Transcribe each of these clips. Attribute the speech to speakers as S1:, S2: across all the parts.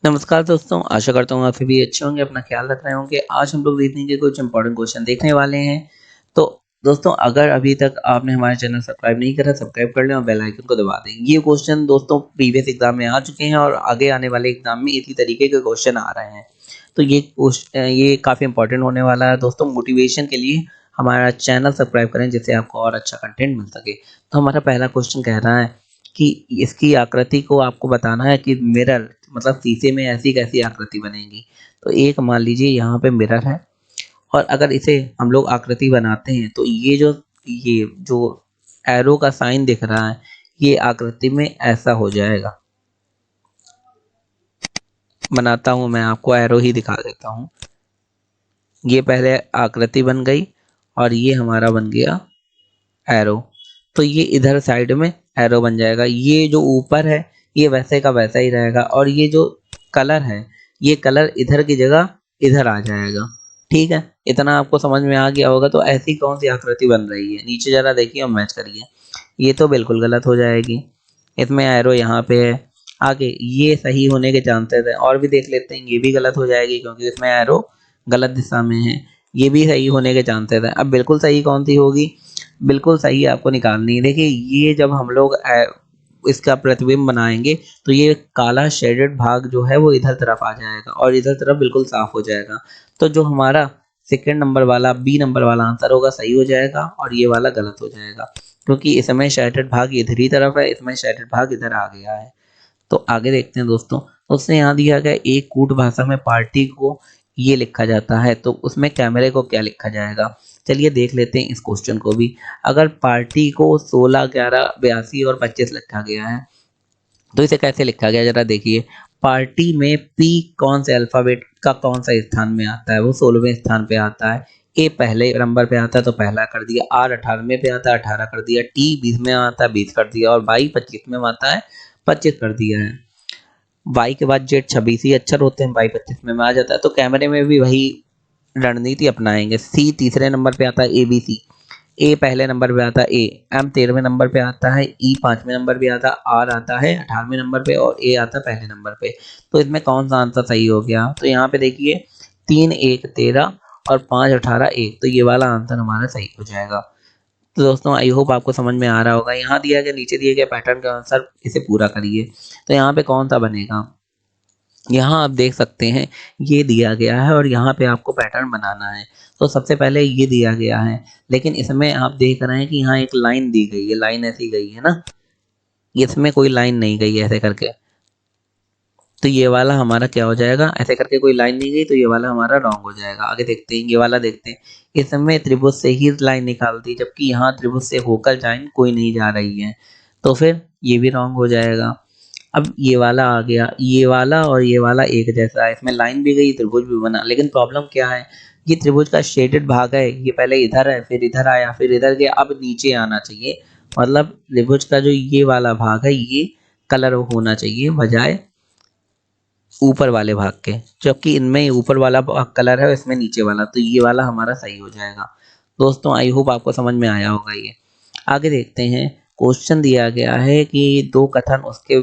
S1: नमस्कार दोस्तों, आशा करता हूँ आप सभी अच्छे होंगे, अपना ख्याल रख रहे होंगे। आज हम लोग रीजनिंग के कुछ इंपॉर्टेंट क्वेश्चन देखने वाले हैं। तो दोस्तों, अगर अभी तक आपने हमारे चैनल सब्सक्राइब नहीं करा, सब्सक्राइब कर लें और बेल आइकन को दबा दें। ये क्वेश्चन दोस्तों प्रीवियस एग्जाम में आ चुके हैं और आगे आने वाले एग्जाम में इसी तरीके के क्वेश्चन आ रहे हैं। तो ये काफ़ी इंपॉर्टेंट होने वाला है दोस्तों। मोटिवेशन के लिए हमारा चैनल सब्सक्राइब करें जिससे आपको और अच्छा कंटेंट मिल सके। तो हमारा पहला क्वेश्चन कह रहा है कि इसकी आकृति को आपको बताना है कि मिरर मतलब शीशे में ऐसी कैसी आकृति बनेगी। तो एक मान लीजिए यहाँ पे मिरर है और अगर इसे हम लोग आकृति बनाते हैं तो ये जो एरो का साइन दिख रहा है ये आकृति में ऐसा हो जाएगा। बनाता हूँ, मैं आपको एरो ही दिखा देता हूँ। ये पहले आकृति बन गई और ये हमारा बन गया एरो। तो ये इधर साइड में एरो बन जाएगा। ये जो ऊपर है ये वैसे का वैसा ही रहेगा और ये जो कलर है ये कलर इधर की जगह इधर आ जाएगा। ठीक है, इतना आपको समझ में आ गया होगा। तो ऐसी कौन सी आकृति बन रही है, नीचे जरा देखिए और मैच करिए। ये तो बिल्कुल गलत हो जाएगी, इसमें एरो यहाँ पे है। आगे ये सही होने के चांसेस है, और भी देख लेते हैं। ये भी गलत हो जाएगी क्योंकि इसमें एरो गलत दिशा में है। ये भी सही होने के चांसेस है। अब बिल्कुल सही कौन सी होगी, बिल्कुल सही आपको निकालनी है। देखिए ये जब हम लोग इसका प्रतिबिंब बनाएंगे तो ये काला शेडेड भाग जो है वो इधर तरफ आ जाएगा और इधर तरफ बिल्कुल साफ हो जाएगा। तो जो हमारा सेकंड नंबर वाला बी नंबर वाला आंसर होगा सही हो जाएगा और ये वाला गलत हो जाएगा क्योंकि इसमें शेडेड भाग इधर ही तरफ है, इसमें शेडेड भाग इधर आ गया है। तो आगे देखते हैं दोस्तों। उसने यहाँ दिया गया एक कूट भाषा में पार्टी को ये लिखा जाता है, तो उसमें कैमरे को क्या लिखा जाएगा। चलिए देख लेते हैं इस क्वेश्चन को भी। अगर पार्टी को 16, 11, 82 और 25 लिखा गया है तो इसे कैसे लिखा गया जरा देखिए। पार्टी में पी कौन से अल्फाबेट का कौन सा स्थान में आता है, वो 16वें स्थान पे आता है। ए पहले नंबर पे आता है तो पहला कर दिया, आर 18वें पे आता है 18 कर दिया, टी 20 में आता है 20 कर दिया और वाई 25 में आता है 25 कर दिया है। वाई के बाद जेड 26 ही अक्षर होते हैं, वाई 25 में आ जाता है। तो कैमरे में भी वही रणनीति अपनाएंगे। सी तीसरे नंबर पे आता है, ए बी सी। ए पहले नंबर पे आता है, ए एम 13वें नंबर पे आता है, ई 5वें नंबर पे आता है, आर आता है 18वें नंबर पे और ए आता है पहले नंबर पे। तो इसमें कौन सा आंसर सही हो गया। तो यहाँ पे देखिए 3, 1, 13 और 5, 18, 1। तो ये वाला आंसर हमारा सही हो जाएगा। तो दोस्तों आई होप आपको समझ में आ रहा होगा। यहाँ दिया गया नीचे दिए गए पैटर्न के अनुसार इसे पूरा करिए। तो यहाँ पे कौन सा बनेगा, यहाँ आप देख सकते हैं ये दिया गया है और यहाँ पे आपको पैटर्न बनाना है। तो सबसे पहले ये दिया गया है, लेकिन इसमें आप देख रहे हैं कि यहाँ एक लाइन दी गई है, लाइन ऐसी गई है ना, इसमें कोई लाइन नहीं गई है ऐसे करके। तो ये वाला हमारा क्या हो जाएगा, ऐसे करके कोई लाइन नहीं गई तो ये वाला हमारा रॉन्ग हो जाएगा। आगे देखते हैं, ये वाला देखते हैं। इसमें त्रिभुज से ही लाइन निकाल दी जबकि यहाँ त्रिभुज से होकर लाइन कोई नहीं जा रही है, तो फिर ये भी रॉन्ग हो जाएगा। अब ये वाला आ गया, ये वाला और ये वाला एक जैसा है, इसमें लाइन भी गई त्रिभुज भी बना, लेकिन प्रॉब्लम क्या है, ये त्रिभुज का शेडेड भाग है, ये पहले इधर है फिर इधर आया फिर इधर गया, अब नीचे आना चाहिए। मतलब त्रिभुज का जो ये वाला भाग है ये कलर होना चाहिए बजाय ऊपर वाले भाग के, जबकि इनमें ऊपर वाला भाग कलर है इसमें नीचे वाला, तो ये वाला हमारा सही हो जाएगा। दोस्तों आई होप आपको समझ में आया होगा ये। आगे देखते हैं। क्वेश्चन दिया गया है कि दो कथन उसके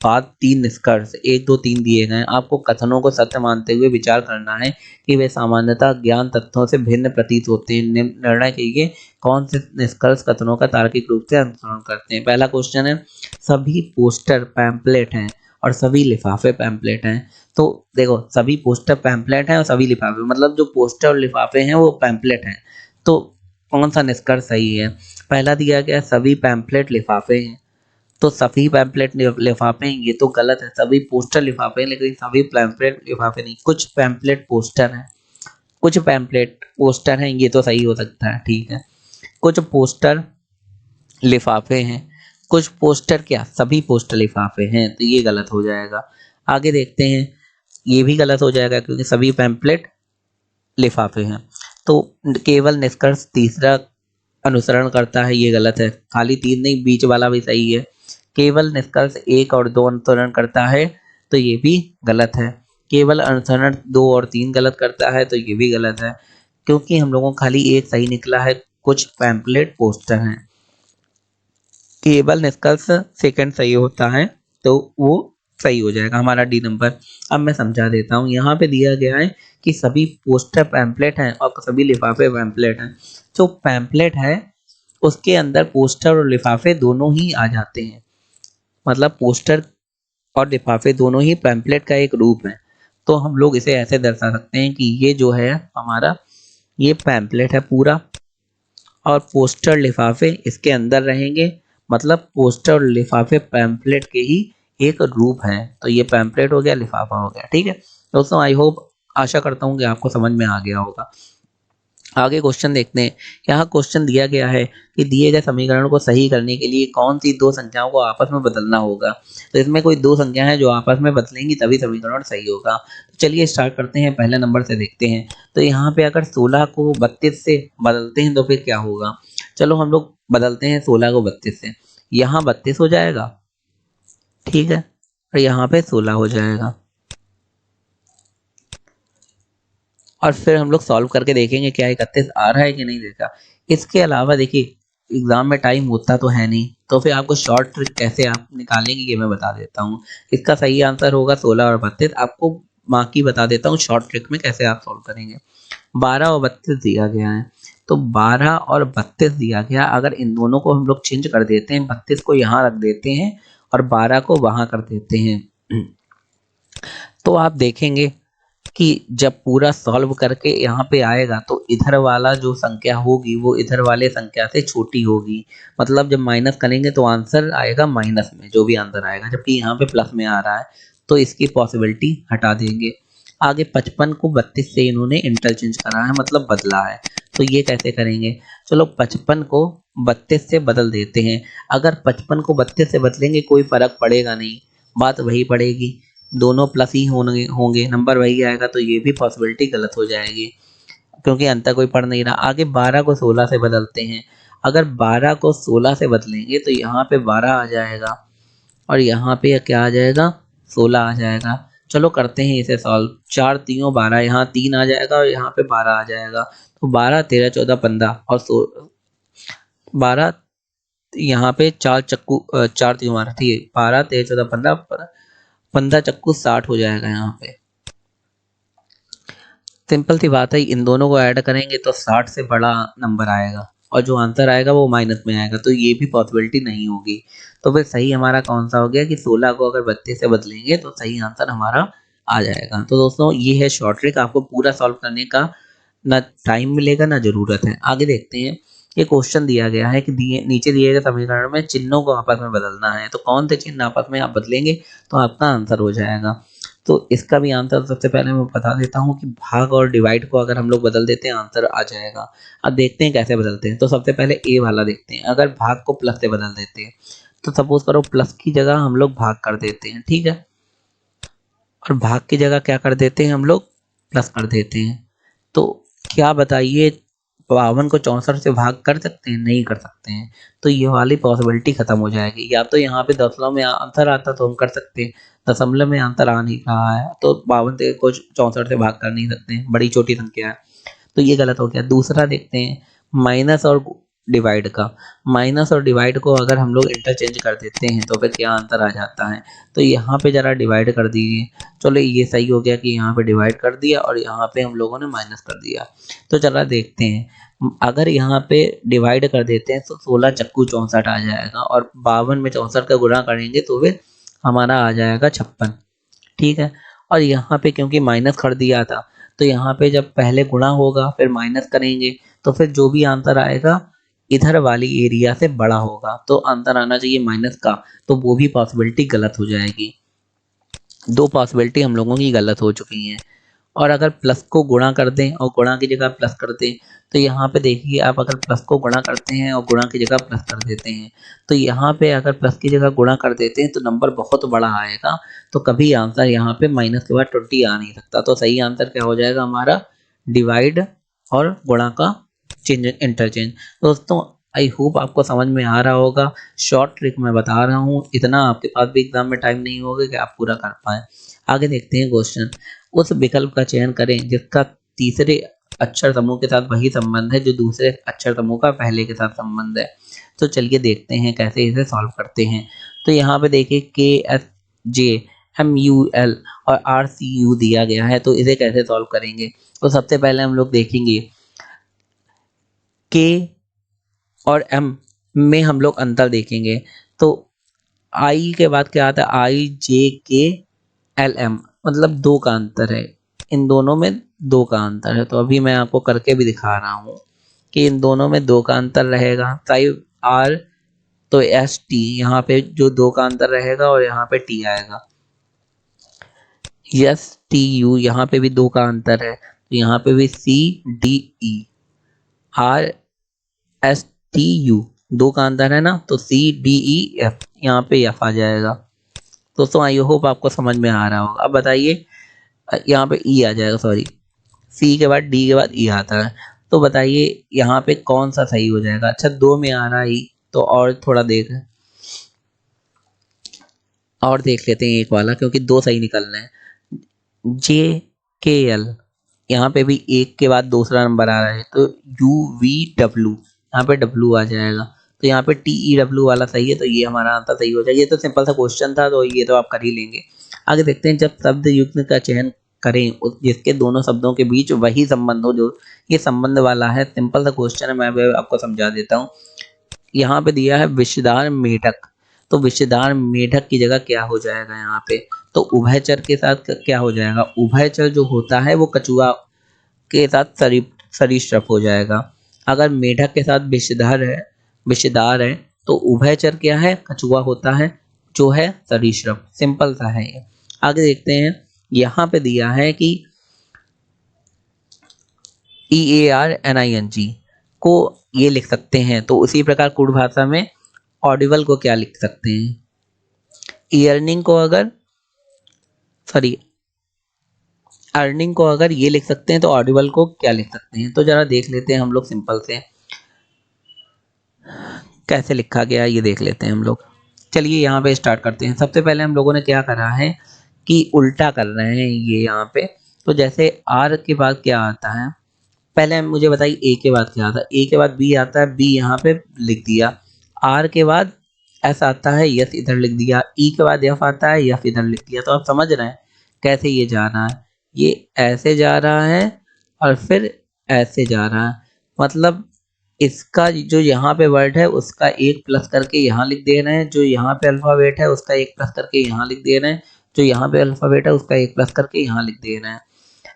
S1: बाद तीन निष्कर्ष 1, 2, 3 दिए गए हैं। आपको कथनों को सत्य मानते हुए विचार करना है कि वे सामान्यतः ज्ञान तथ्यों से भिन्न प्रतीत होते हैं। निर्णय कीजिए कौन से निष्कर्ष कथनों का तार्किक रूप से अनुसरण करते हैं। पहला क्वेश्चन है सभी पोस्टर पैम्पलेट हैं और सभी लिफाफे पैम्पलेट हैं। तो देखो सभी पोस्टर पैम्पलेट हैं और सभी लिफाफे, मतलब जो पोस्टर और लिफाफे हैं वो पैम्पलेट हैं। तो कौन सा निष्कर्ष सही है। पहला दिया गया सभी पैम्पलेट लिफाफे हैं, तो सभी पैम्पलेट लिफाफे हैं ये तो गलत है। सभी पोस्टर लिफाफे हैं लेकिन सभी पैम्पलेट लिफाफे नहीं, कुछ पैम्पलेट पोस्टर हैं, कुछ पैम्पलेट पोस्टर हैं, ये तो सही हो सकता है, ठीक है। कुछ पोस्टर लिफाफे हैं, कुछ पोस्टर क्या सभी पोस्टर लिफाफे हैं, तो ये गलत हो जाएगा। आगे देखते हैं, ये भी गलत हो जाएगा क्योंकि सभी पैम्पलेट लिफाफे हैं। तो केवल निष्कर्ष तीसरा अनुसरण करता है, ये गलत है। खाली 3 नहीं, बीच वाला भी सही है। केवल निष्कर्ष 1 और 2 अनुसरण करता है, तो ये भी गलत है। केवल अनुसरण 2 और 3 गलत करता है, तो ये भी गलत है क्योंकि हम लोगों को खाली एक सही निकला है, कुछ पैम्पलेट पोस्टर हैं। केवल निष्कर्ष सेकंड सही होता है, तो वो सही हो जाएगा हमारा डी नंबर। अब मैं समझा देता हूँ, यहाँ पे दिया गया है कि सभी पोस्टर पैम्पलेट हैं और सभी लिफाफे पैम्पलेट हैं। जो पैम्पलेट है उसके अंदर पोस्टर और लिफाफे दोनों ही आ जाते हैं, मतलब पोस्टर और लिफाफे दोनों ही पैम्पलेट का एक रूप है। तो हम लोग इसे ऐसे दर्शा सकते हैं कि ये जो है हमारा, ये पैम्पलेट है पूरा, और पोस्टर लिफाफे इसके अंदर रहेंगे, मतलब पोस्टर और लिफाफे पैम्पलेट के ही एक रूप है। तो ये पैम्पलेट हो गया, लिफाफा हो गया। ठीक है दोस्तों, आई होप, आशा करता हूँ कि आपको समझ में आ गया होगा। आगे क्वेश्चन देखते हैं। यहाँ क्वेश्चन दिया गया है कि दिए गए समीकरण को सही करने के लिए कौन सी दो संख्याओं को आपस में बदलना होगा। तो इसमें कोई दो संख्या है जो आपस में बदलेंगी तभी समीकरण सही होगा। तो चलिए स्टार्ट करते हैं, पहले नंबर से देखते हैं। तो यहाँ पे अगर 16 को 32 से बदलते हैं तो फिर क्या होगा। चलो हम लोग बदलते हैं 16 को 32 से। यहाँ 32 हो जाएगा, ठीक है, और यहाँ पे 16 हो जाएगा। और फिर हम लोग सॉल्व करके देखेंगे क्या 31 आ रहा है कि नहीं देखा। इसके अलावा देखिए, एग्जाम में टाइम होता तो है नहीं, तो फिर आपको शॉर्ट ट्रिक कैसे आप निकालेंगे ये मैं बता देता हूँ। इसका सही आंसर होगा 16 और 32। आपको बाकी बता देता हूँ शॉर्ट ट्रिक में कैसे आप सॉल्व करेंगे। 12 और 32 दिया गया है, तो 12 और 32 दिया गया, अगर इन दोनों को हम लोग चेंज कर देते हैं, 32 को यहाँ रख देते हैं और 12 को वहां कर देते हैं, तो आप देखेंगे कि जब पूरा सॉल्व करके यहाँ पे आएगा तो इधर वाला जो संख्या होगी वो इधर वाले संख्या से छोटी होगी। मतलब जब माइनस करेंगे तो आंसर आएगा माइनस में, जो भी आंसर आएगा, जबकि यहाँ पे प्लस में आ रहा है, तो इसकी पॉसिबिलिटी हटा देंगे। आगे 55 को 32 से इन्होंने इंटरचेंज करा है, मतलब बदला है। तो ये कैसे करेंगे, चलो 55 को 32 से बदल देते हैं। अगर 55 को 32 से बदलेंगे कोई फर्क पड़ेगा नहीं, बात वही पड़ेगी, दोनों प्लस ही होंगे होंगे नंबर वही आएगा, तो ये भी पॉसिबिलिटी गलत हो जाएगी क्योंकि अंतर कोई पड़ नहीं रहा। आगे 12 को 16 से बदलते हैं। अगर 12 को 16 से बदलेंगे तो यहाँ पे 12 आ जाएगा और यहाँ पे क्या आ जाएगा, 16 आ जाएगा। चलो करते हैं इसे सॉल्व। 4 तीनों 12, यहाँ 3 आ जाएगा और यहाँ पे 12 आ जाएगा। तो 12 13 14 15 और 12, यहाँ पे 4 चक्कू 4 तीन 12, ठीक है, 12 13 14 15, 15 चक्कू 60 हो जाएगा। यहाँ पे सिंपल सी बात है, इन दोनों को ऐड करेंगे तो 60 से बड़ा नंबर आएगा और जो आंसर आएगा वो माइनस में आएगा, तो ये भी पॉसिबिलिटी नहीं होगी। तो फिर सही हमारा कौन सा हो गया कि 16 को अगर 32 से बदलेंगे तो सही आंसर हमारा आ जाएगा। तो दोस्तों ये है शॉर्ट ट्रिक, आपको पूरा सॉल्व करने का ना टाइम मिलेगा ना जरूरत है। आगे देखते हैं। ये क्वेश्चन दिया गया है कि नीचे दिए गए समीकरण में चिन्हों को आपस में बदलना है, तो कौन से चिन्ह आपस में आप बदलेंगे तो आपका आंसर हो जाएगा। तो इसका भी आंसर सबसे पहले मैं बता देता हूँ कि भाग और डिवाइड को अगर हम लोग बदल देते हैं आंसर आ जाएगा। अब देखते हैं कैसे बदलते हैं। तो सबसे पहले ए वाला देखते हैं। अगर भाग को प्लस से बदल देते हैं तो सपोज करो प्लस की जगह हम लोग भाग कर देते हैं, ठीक है, और भाग की जगह क्या कर देते हैं हम लोग, प्लस कर देते हैं। तो क्या बताइए, 52 को 64 से भाग कर सकते हैं, नहीं कर सकते हैं, तो ये वाली पॉसिबिलिटी खत्म हो जाएगी। या तो यहाँ पे दशमलव में आंसर आता तो हम कर सकते हैं, दशमलव में आंसर आ नहीं रहा है तो 52 को 64 से भाग कर नहीं सकते हैं, बड़ी छोटी संख्या है, तो ये गलत हो गया। दूसरा देखते हैं माइनस और डिवाइड का। माइनस और डिवाइड को अगर हम लोग इंटरचेंज कर देते हैं तो फिर क्या आंसर आ जाता है। तो यहाँ पे जरा डिवाइड कर दीजिए। चलो ये सही हो गया कि यहाँ पे डिवाइड कर दिया और यहाँ पे हम लोगों ने माइनस कर दिया। तो चला देखते हैं, अगर यहाँ पे डिवाइड कर देते हैं तो 16 चक्कू 64 आ जाएगा और 52 में 64 का गुणा करेंगे तो फिर हमारा आ जाएगा 56, ठीक है। और यहाँ पे क्योंकि माइनस कर दिया था तो यहाँ पे जब पहले गुणा होगा फिर माइनस करेंगे तो फिर जो भी आंसर आएगा इधर वाली एरिया से बड़ा होगा, तो आंसर आना चाहिए माइनस का, तो वो भी पॉसिबिलिटी गलत हो जाएगी। दो पॉसिबिलिटी हम लोगों की गलत हो चुकी हैं। और अगर प्लस को गुणा कर दें और गुणा की जगह प्लस कर दें तो यहाँ पे देखिए, आप अगर प्लस को गुणा करते हैं और गुणा की जगह प्लस कर देते हैं तो यहाँ पे अगर प्लस की जगह गुणा कर देते हैं तो नंबर बहुत बड़ा आएगा, तो कभी आंसर यहाँ पे माइनस के बाद 20 आ नहीं सकता। तो सही आंसर क्या हो जाएगा हमारा, डिवाइड और गुणा का चेंज इंटरचेंज। दोस्तों आई होप आपको समझ में आ रहा होगा। शॉर्ट ट्रिक मैं बता रहा हूँ, इतना आपके पास भी एग्जाम में टाइम नहीं होगा कि आप पूरा कर पाए। आगे देखते हैं क्वेश्चन। उस विकल्प का चयन करें जिसका तीसरे अक्षर समूह के साथ वही संबंध है जो दूसरे अक्षर समूह का पहले के साथ संबंध है। तो चलिए देखते हैं कैसे इसे सॉल्व करते हैं। तो यहाँ पे देखिए के एस जे MUL और RCU दिया गया है, तो इसे कैसे सॉल्व करेंगे। तो सबसे पहले हम लोग देखेंगे K और M में हम लोग अंतर देखेंगे। तो I के बाद क्या आता है, IJKLM, मतलब दो का अंतर है, इन दोनों में दो का अंतर है। तो अभी मैं आपको करके भी दिखा रहा हूँ कि इन दोनों में दो का अंतर रहेगा। 5R तो ST, यहाँ पे जो दो का अंतर रहेगा और यहाँ पे T आएगा। STU, यहाँ पे भी दो का अंतर है, तो यहाँ पे भी CDE। RSTU, दो का अंतर है ना, तो CDEF, यहाँ पे F आ जाएगा। दोस्तों आई होप आपको समझ में आ रहा होगा। अब बताइए, यहाँ पे E आ जाएगा, सॉरी, C के बाद D के बाद E आता है। तो बताइए यहाँ पे कौन सा सही हो जाएगा। अच्छा, दो में आ रहा है E, तो और थोड़ा और देख लेते हैं एक वाला, क्योंकि दो सही निकलना है। JKL, यहाँ पे भी एक के बाद दूसरा नंबर आ रहा है, तो UVW, यहाँ पे W आ जाएगा। तो यहाँ पे TEW वाला सही है, तो ये हमारा आंसर सही हो जाएगा। ये तो सिंपल सा क्वेश्चन था, तो ये तो आप कर ही लेंगे। आगे देखते हैं, जब शब्द युग्म का चयन करें जिसके दोनों शब्दों के बीच वही संबंध हो, जो ये संबंध वाला है। सिंपल सा क्वेश्चन है, मैं भी आपको समझा देता हूँ। यहाँ पे दिया है विषधार मेढक, तो विषधार मेढक की जगह क्या हो जाएगा यहाँ पे, तो उभयचर के साथ क्या हो जाएगा, उभयचर जो होता है वो कछुआ के साथ सरीसृप हो जाएगा। अगर मेढक के साथ विषधार है, तो उभयचर क्या है, कछुआ होता है, जो है सरीसृप। सिंपल सा है ये। आगे देखते हैं, यहाँ पे दिया है कि EARNING को ये लिख सकते हैं, तो उसी प्रकार कुड़ भाषा में ऑडिबल को क्या लिख सकते हैं, अर्निंग को अगर ये लिख सकते हैं, तो ऑडिबल को क्या लिख सकते हैं। तो जरा देख लेते हैं हम लोग, सिंपल से कैसे लिखा गया ये देख लेते हैं हम लोग। चलिए यहाँ पे स्टार्ट करते हैं। सबसे पहले हम लोगों ने क्या करा है कि उल्टा कर रहे हैं ये यहाँ पे। तो जैसे R के बाद क्या आता है, पहले मुझे बताइए A के बाद क्या आता है। A के बाद B आता है, B यहाँ पे लिख दिया। R के बाद S आता है, यस इधर लिख दिया। E के बाद F आता है, F इधर लिख दिया। तो आप समझ रहे हैं कैसे ये जा रहा है, ये ऐसे जा रहा है और फिर ऐसे जा रहा है। मतलब इसका जो यहाँ पे वर्ड है उसका एक प्लस करके यहाँ लिख दे रहे हैं, जो यहाँ पे अल्फाबेट है उसका एक प्लस करके यहाँ लिख दे रहे हैं, जो यहाँ पे अल्फाबेट है उसका एक प्लस करके यहाँ लिख दे रहे हैं।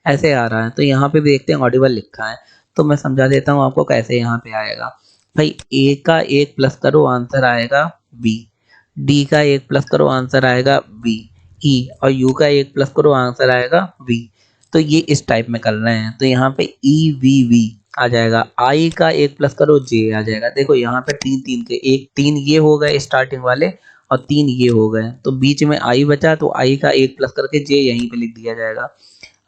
S1: ऐसे आ रहा है। तो यहाँ पे भी देखते हैं ऑडिबल लिखा है, तो मैं समझा देता हूँ आपको कैसे यहाँ पे आएगा। भाई A का एक प्लस करो, आंसर आएगा B। D का एक प्लस करो, आंसर आएगा B। E और U का एक प्लस करो, आंसर आएगा B। तो ये इस टाइप में कर रहे हैं। तो यहाँ पे EVV आ जाएगा। I का एक प्लस करो, J आ जाएगा। देखो यहाँ पे तीन तीन के एक, तीन ये हो गए स्टार्टिंग वाले और तीन ये हो गए, तो बीच में I बचा, तो I का एक प्लस करके J यहीं पे लिख दिया जाएगा।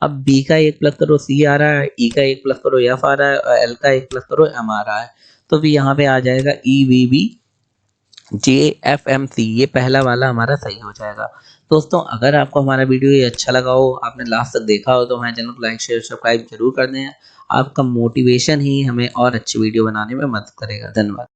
S1: अब B का एक प्लस करो, C आ रहा है, E का एक प्लस करो, F आ रहा है, और L का एक प्लस करो, M आ रहा है। तो भी यहाँ पे आ जाएगा EVBJFMC, ये पहला वाला हमारा सही हो जाएगा। दोस्तों अगर आपको हमारा वीडियो ये अच्छा लगा हो, आपने लास्ट तक देखा हो, तो हमारे चैनल को लाइक शेयर सब्सक्राइब जरूर कर दें। आपका मोटिवेशन ही हमें और अच्छी वीडियो बनाने में मदद करेगा। धन्यवाद।